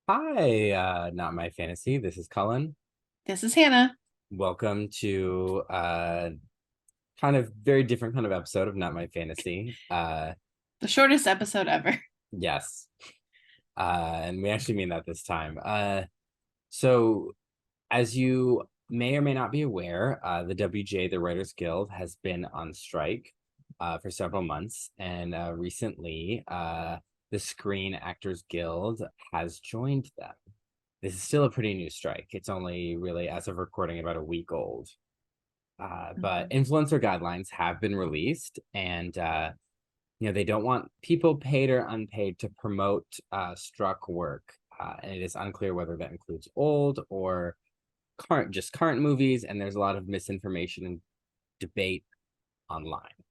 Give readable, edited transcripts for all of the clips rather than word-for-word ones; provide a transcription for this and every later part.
Hi, Not My Fantasy. This is Cullen. This is Hannah, Welcome to kind of very different kind of episode of Not My Fantasy. the shortest episode ever. Yes, and we actually mean that this time. So, as you may or may not be aware, the WGA, the Writers Guild, has been on strike for several months, and recently, the Screen Actors Guild has joined them. This is still a pretty new strike. It's only really, as of recording, about a week old. But Mhm. influencer guidelines have been released, and they don't want people paid or unpaid to promote struck work, and it is unclear whether that includes old or current movies. And there's a lot of misinformation and debate online.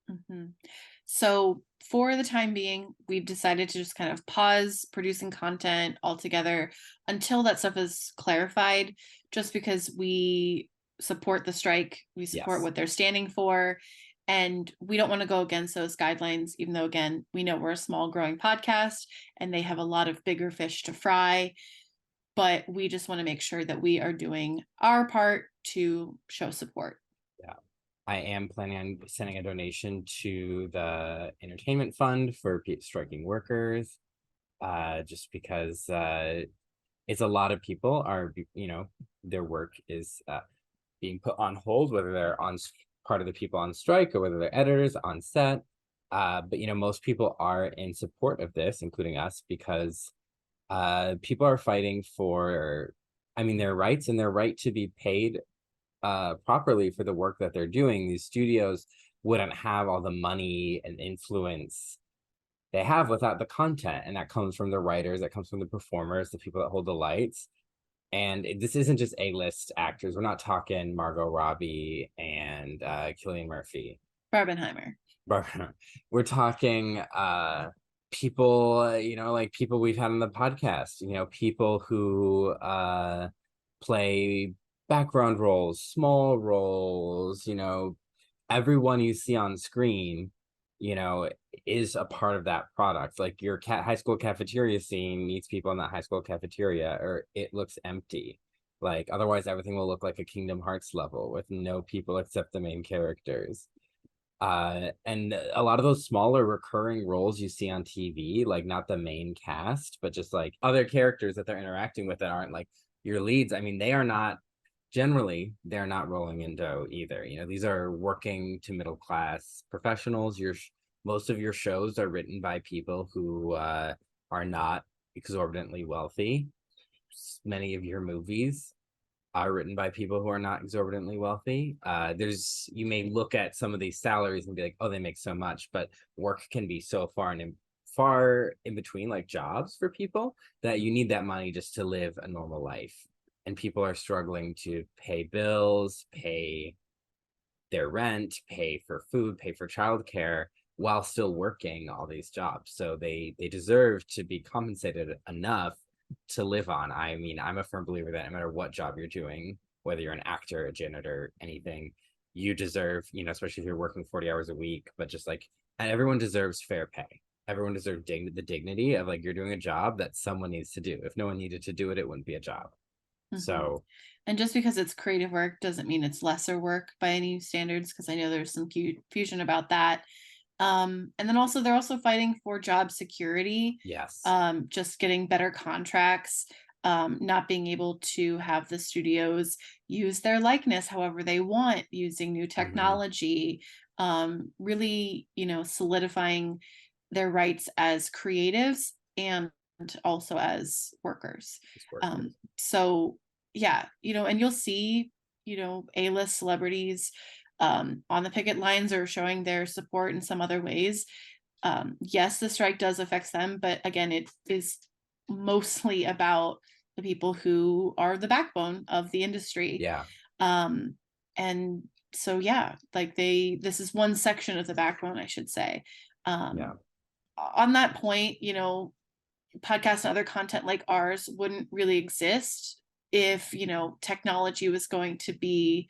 Mhm. So, for the time being, we've decided to just kind of pause producing content altogether until that stuff is clarified, just because we support the strike, we support Yes. what they're standing for, and we don't want to go against those guidelines, even though, again, we know we're a small growing podcast and they have a lot of bigger fish to fry. But we just want to make sure that we are doing our part to show support. Yeah. I am planning on sending a donation to the entertainment fund for striking workers, just because it's a lot of people are, their work is being put on hold, whether they're on part of the people on strike or whether they're editors on set. But most people are in support of this, including us, because people are fighting for, their rights and their right to be paid properly for the work that they're doing. These studios wouldn't have all the money and influence they have without the content, and that comes from the writers, that comes from the performers, the people that hold the lights. And this isn't just A-list actors. We're not talking Margot Robbie and Cillian Murphy. Barbenheimer. We're talking people, like people we've had on the podcast, people who play background roles, small roles, everyone you see on screen, you know, is a part of that product. Like your high school cafeteria scene meets people in that high school cafeteria, or it looks empty. Like otherwise, everything will look like a Kingdom Hearts level with no people except the main characters. And a lot of those smaller recurring roles you see on TV, like not the main cast, but just like other characters that they're interacting with that aren't like your leads. They are not generally they're not rolling in dough either. These are working to middle class professionals. Most of your shows are written by people who are not exorbitantly wealthy. Many of your movies are written by people who are not exorbitantly wealthy. You may look at some of these salaries and be like, oh, they make so much, but work can be so far in between, like jobs for people, that you need that money just to live a normal life. And people are struggling to pay bills, pay their rent, pay for food, pay for childcare while still working all these jobs. So they deserve to be compensated enough to live on. I'm a firm believer that no matter what job you're doing, whether you're an actor, a janitor, anything, you deserve, especially if you're working 40 hours a week, but just like, and everyone deserves fair pay. Everyone deserves the dignity of like you're doing a job that someone needs to do. If no one needed to do it, it wouldn't be a job. Mhm. So And just because it's creative work doesn't mean it's lesser work by any standards, because I know there's some confusion about that. And then also, they're also fighting for job security, yes. just getting better contracts, not being able to have the studios use their likeness however they want using new Mm-hmm. technology, really, solidifying their rights as creatives and also as workers. It's workers. So yeah, and you'll see, A-list celebrities on the picket lines or showing their support in some other ways. Yes, the strike does affect them, but again, it is mostly about the people who are the backbone of the industry. Yeah. Um, and so yeah, like this is one section of the backbone, I should say. Yeah. On that point, podcasts and other content like ours wouldn't really exist if technology was going to be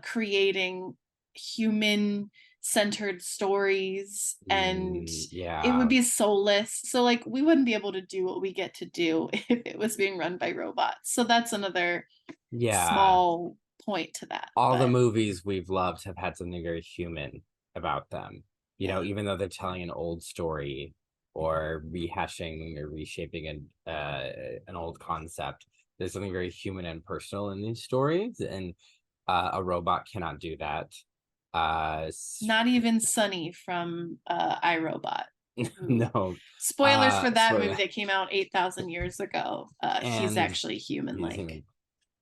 creating human centered stories, and it would Yeah. be soulless. So like we wouldn't be able to do what we get to do if it was being run by robots. So that's another Yeah. small point to that. All the But movies we've loved have had something very human about them. yeah, Even though they're telling an old story or rehashing or reshaping an old concept, there's something very human and personal in these stories, and a robot cannot do that. Uh, not even Sunny from iRobot. Who, no, spoilers for that movie spoiler. that came out 8,000 years ago. He's And actually human he's like. human.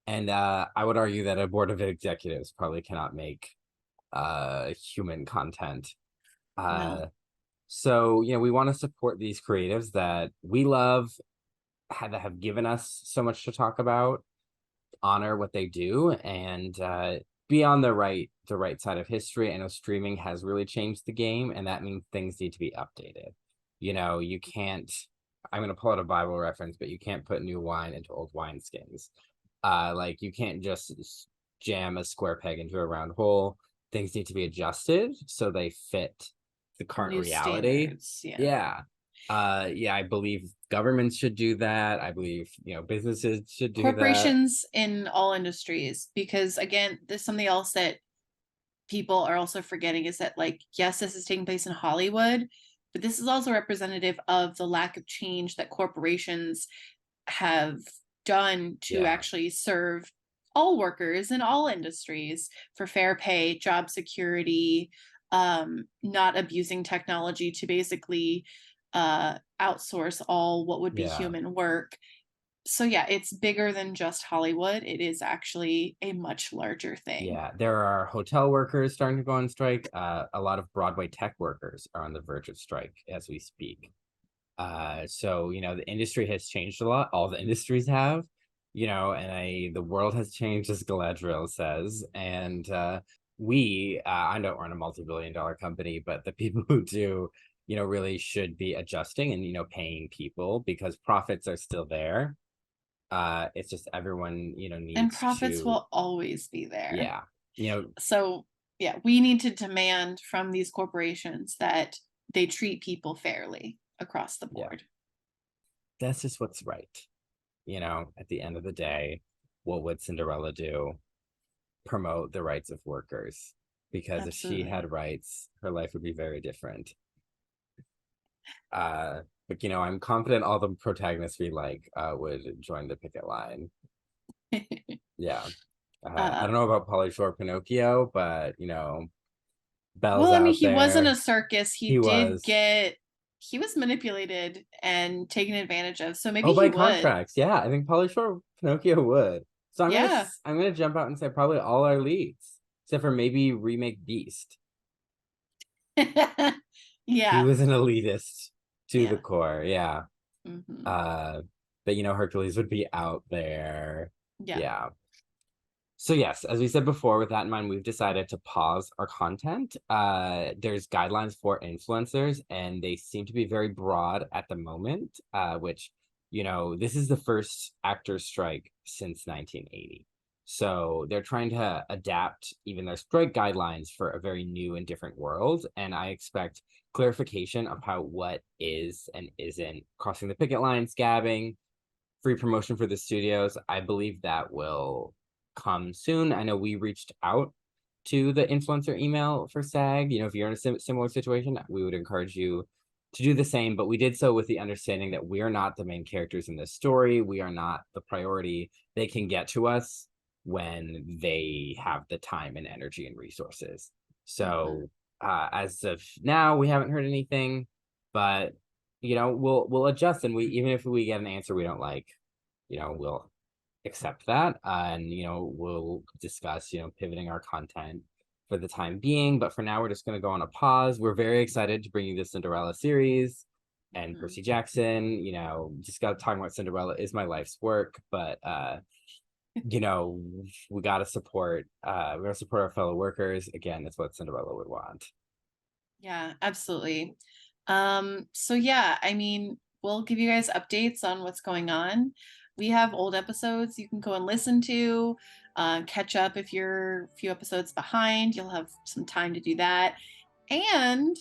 And I would argue that a board of executives probably cannot make human content. No. So we want to support these creatives that we love, that have given us so much to talk about, honor what they do, and be on the right side of history. I know streaming has really changed the game, and that means things need to be updated. You can't. I'm going to pull out a Bible reference, but you can't put new wine into old wineskins. Like you can't just jam a square peg into a round hole. Things need to be adjusted so they fit the current New reality. standards. Yeah. Yeah. Yeah, I believe governments should do that. I believe, businesses should do that. Corporations in all industries, because again, there's something else that people are also forgetting is that, like, yes, this is taking place in Hollywood, but this is also representative of the lack of change that corporations have done to Yeah. actually serve all workers in all industries for fair pay, job security, not abusing technology to basically outsource all what would be Yeah. human work. So yeah, it's bigger than just Hollywood. It is actually a much larger thing. Yeah. There are hotel workers starting to go on strike. A lot of Broadway tech workers are on the verge of strike as we speak. So the industry has changed a lot. All the industries have, and the world has changed, as Galadriel says. And I know we're in a multi-billion-dollar company, but the people who do, really should be adjusting and paying people, because profits are still there. It's just everyone, And needs profits to, will always be there. yeah, you know, So yeah, we need to demand from these corporations that they treat people fairly across the yeah, board. that's just what's right. At the end of the day, what would Cinderella do? Promote the rights of workers, because if she Absolutely. had rights, her life would be very different. But I'm confident all the protagonists we like would join the picket line. Yeah. I uh, don't know about Polly Shore Pinocchio, but Belle's well, I mean, out he was in there. a circus. He was. He was manipulated and taken advantage of. So maybe Oh, he by would. contracts. Yeah, I think Polly Shore Pinocchio would. So Yeah. I'm gonna jump out and say probably all our leads, except for maybe remake Beast. He Yeah. was an elitist to the Yeah. core. Yeah. Hmm. Uh, but Hercules would be out there. Yeah. Yeah. So yes, as we said before, with that in mind, we've decided to pause our content. There's guidelines for influencers, and they seem to be very broad at the moment. Which, this is the first actor strike since 1980. So they're trying to adapt even their strike guidelines for a very new and different world. And I expect clarification about what is and isn't crossing the picket line, scabbing, free promotion for the studios. I believe that will come soon. I know we reached out to the influencer email for SAG. If you're in a similar situation, we would encourage you to do the same. But we did so with the understanding that we are not the main characters in this story. We are not the priority. They can get to us when they have the time and energy and resources. Hmm. So as of now, we haven't heard anything, but we'll adjust, and we even if we get an answer we don't like, we'll accept that, and we'll discuss pivoting our content for the time being. But for now, we're just going to go on a pause. We're very excited to bring you the Cinderella series and Hmm. Percy Jackson. Just got talking about Cinderella is my life's work, but you know we gotta support our fellow workers. Again, that's what Cinderella would want. Yeah, absolutely. So yeah, I mean, we'll give you guys updates on what's going on. We have old episodes you can go and listen to, catch up if you're a few episodes behind. You'll have some time to do that. And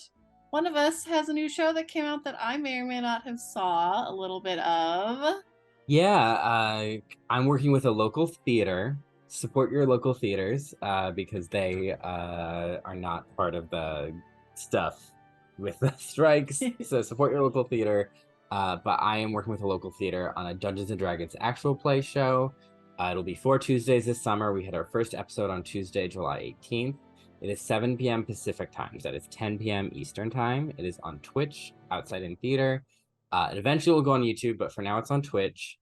one of us has a new show that came out that I may or may not have saw a little bit of. Yeah, I'm working with a local theater. Support your local theaters because they are not part of the stuff with the strikes. So support your local theater. But I am working with a local theater on a Dungeons and Dragons actual play show. It'll be 4 Tuesdays this summer. We had our first episode on Tuesday, July 18th. It is 7 p.m. Pacific time. So that is 10 p.m. Eastern time. It is on Twitch, Outside in Theater. It eventually will go on YouTube, but for now it's on Twitch.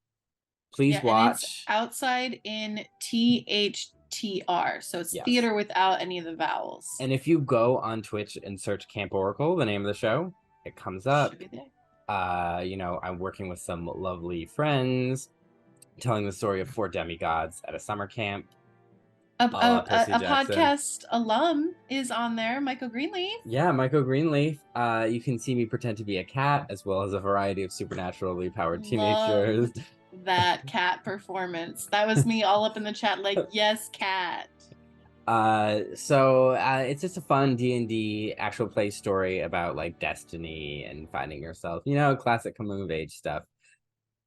Please And it's watch. Outside in THTR. So it's Yes. theater without any of the vowels. And if you go on Twitch and search Camp Oracle, the name of the show, it comes up. Should be there. I'm working with some lovely friends, telling the story of 4 demigods at a summer camp. A Percy Jackson. podcast alum is on there, Michael Greenleaf. Yeah, Michael Greenleaf. You can see me pretend to be a cat, as well as a variety of supernaturally powered teenagers. That cat performance. That was me all up in the chat like, yes, cat. So it's just a fun D&D actual play story about like destiny and finding yourself, classic coming of age stuff.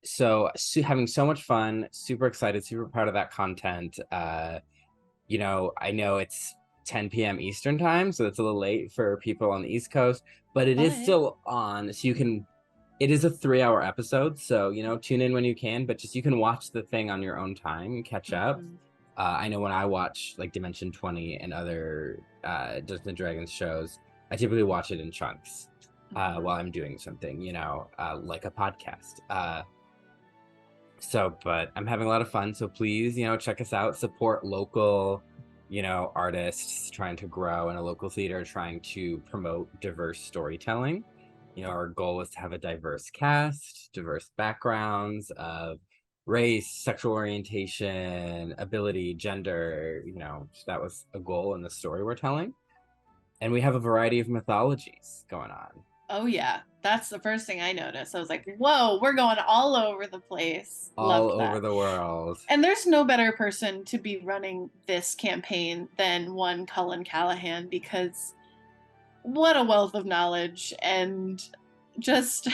So having so much fun, super excited, super proud of that content. I know it's 10 p.m. Eastern time, so it's a little late for people on the East Coast, but it is still on, so it is a 3-hour episode, so tune in when you can, but just you can watch the thing on your own time and catch up. I know when I watch like Dimension 20 and other Dungeons and Dragons shows, I typically watch it in chunks while I'm doing something, like a podcast. But I'm having a lot of fun. So please, check us out, support local, artists trying to grow in a local theater, trying to promote diverse storytelling. Our goal was to have a diverse cast, diverse backgrounds of race, sexual orientation, ability, gender, that was a goal in the story we're telling. And we have a variety of mythologies going on. Oh, yeah. That's the first thing I noticed. I was like, whoa, we're going all over the place. All over the world. And there's no better person to be running this campaign than one Cullen Callaghan, because what a wealth of knowledge. And just,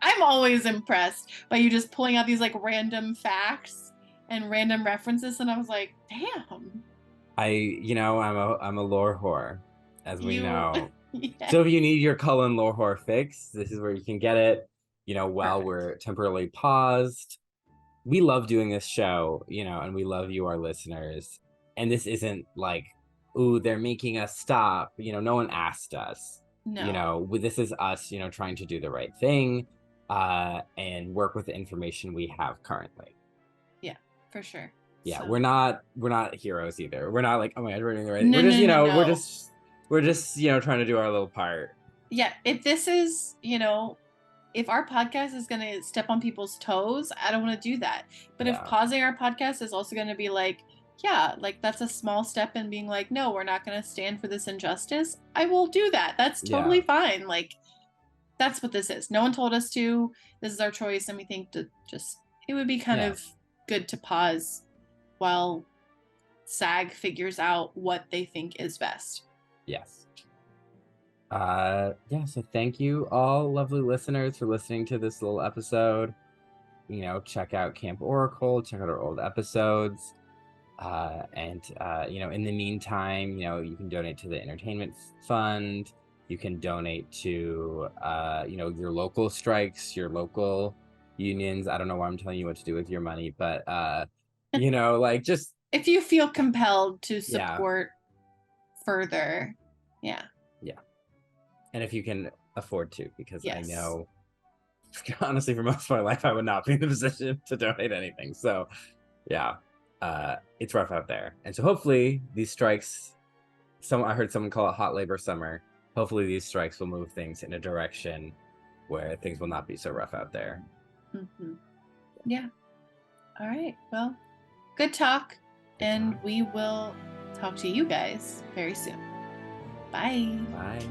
I'm always impressed by you just pulling out these like random facts and random references. And I was like, damn. I'm a lore whore, as we know. Yeah. So if you need your Cullen lore whore fix, this is where you can get it, while we're temporarily paused. We love doing this show, and we love you, our listeners. And this isn't like, ooh, they're making us stop. No one asked us. No. This is us, trying to do the right thing and work with the information we have currently. Yeah, for sure. Yeah, so. we're not heroes either. We're not like, oh my god, we're doing the right thing. No, We're just trying to do our little part. Yeah, if this is, if our podcast is going to step on people's toes, I don't want to do that. But if pausing our podcast is also going to be like, yeah, like that's a small step in being like, no, we're not going to stand for this injustice, I will do that. That's totally fine. Like, that's what this is. No one told us to. This is our choice. And we think it would be kind of good to pause while SAG figures out what they think is best. Yes. So thank you all lovely listeners for listening to this little episode. Check out Camp Oracle, check out our old episodes. In the meantime, you can donate to the entertainment fund. You can donate to your local strikes, your local unions. I don't know why I'm telling you what to do with your money, but like just if you feel compelled to support further. Yeah. And if you can afford to, because I know, honestly, for most of my life, I would not be in the position to donate anything. So, it's rough out there. And so hopefully these strikes, I heard someone call it hot labor summer. Hopefully these strikes will move things in a direction where things will not be so rough out there. Mm-hmm. Yeah. All right. Well, good talk. And we will talk to you guys very soon. Bye. Bye.